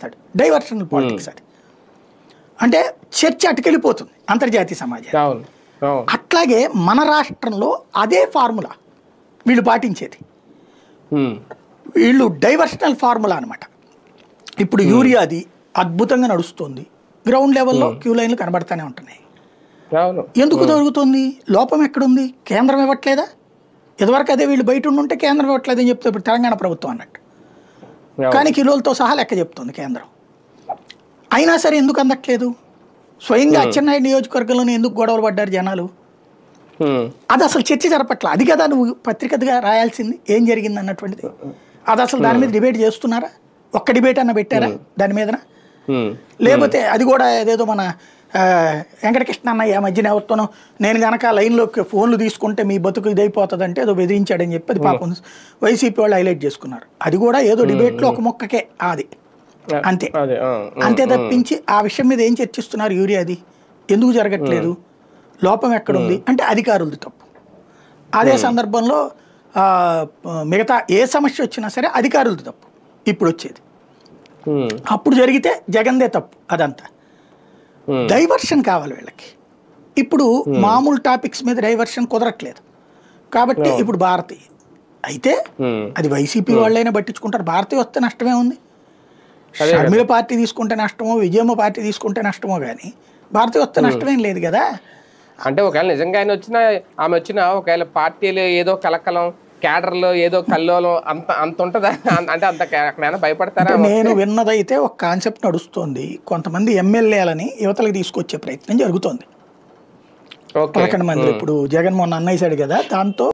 చేస్తాడు. Diversional politics అది. అంటే చర్చ అటుకెళ్ళిపోతుంది అంతర్జాతీయ సమాజం. అట్లాగే మన రాష్ట్రంలో అదే ఫార్ములా వీళ్ళు పాటించేది. వీళ్ళు డైవర్షనల్ ఫార్ములా అనమాట. ఇప్పుడు యూరియాది అద్భుతంగా నడుస్తుంది, గ్రౌండ్ లెవెల్లో క్యూ లైన్లు కనబడతానే ఉంటున్నాయి. ఎందుకు జరుగుతుంది? లోపం ఎక్కడుంది? కేంద్రం ఇవ్వట్లేదా? ఇదివరకు అదే వీళ్ళు బయట ఉంటే కేంద్రం ఇవ్వట్లేదని చెప్తే ఇప్పుడు తెలంగాణ ప్రభుత్వం అన్నట్టు. కానీ కిలోలతో సహా లెక్క చెప్తుంది కేంద్రం. అయినా సరే ఎందుకు అందట్లేదు? స్వయంగా అచ్చెన్నాయుడు నియోజకవర్గంలోనే ఎందుకు గొడవలు పడ్డారు జనాలు? అది అసలు చర్చ జరపట్ల. అది కదా నువ్వు పత్రికగా రాయాల్సింది, ఏం జరిగింది అన్నటువంటిది. అది అసలు దాని మీద డిబేట్ చేస్తున్నారా? ఒక్క డిబేట్ అన్న పెట్టారా దాని మీదన? లేకపోతే అది కూడా ఏదేదో మన వెంకటకృష్ణ అన్నయ్య మధ్యన ఎవరితోనో నేను కనుక లైన్లోకి ఫోన్లు తీసుకుంటే మీ బతుకు ఇదైపోతుంది అంటే ఏదో బెదిరించాడని చెప్పి అది పాపం వైసీపీ వాళ్ళు హైలైట్ చేసుకున్నారు. అది కూడా ఏదో డిబేట్లో ఒక మొక్కకే అది అంతే. అంతే తప్పించి ఆ విషయం మీద ఏం చర్చిస్తున్నారు? యూరియాది ఎందుకు జరగట్లేదు, లోపం ఎక్కడుంది అంటే అధికారులది తప్పు. అదే సందర్భంలో మిగతా ఏ సమస్య వచ్చినా సరే అధికారులది తప్పు ఇప్పుడు వచ్చేది. అప్పుడు జరిగితే జగన్దే తప్పు. అదంతా డైవర్షన్ కావాలి వీళ్ళకి. ఇప్పుడు మామూలు టాపిక్స్ మీద డైవర్షన్ కుదరట్లేదు కాబట్టి ఇప్పుడు భారతి అయితే అది వైసీపీ వాళ్ళైనా పట్టించుకుంటారు. భారతి వస్తే నష్టమే ఉంది. షర్మిల పార్టీ తీసుకుంటే నష్టమో, విజయమ్మ పార్టీ తీసుకుంటే నష్టమో, కానీ భారతి వస్తే నష్టమేం లేదు కదా. అంటే ఒకవేళ నిజంగా ఆయన వచ్చినా ఆమె వచ్చినా ఒకవేళ పార్టీలు ఏదో కలకలం, క్యాడర్లో ఏదో కల్లోలం అంత ఉంటుందా? అంటే అంత భయపడతారా? నేను విన్నదైతే ఒక కాన్సెప్ట్ నడుస్తుంది. కొంతమంది ఎమ్మెల్యేలని యువతలకు తీసుకొచ్చే ప్రయత్నం జరుగుతోంది. 11 మంది ఇప్పుడు జగన్మోహన్ అన్నయ్య కదా, దాంతో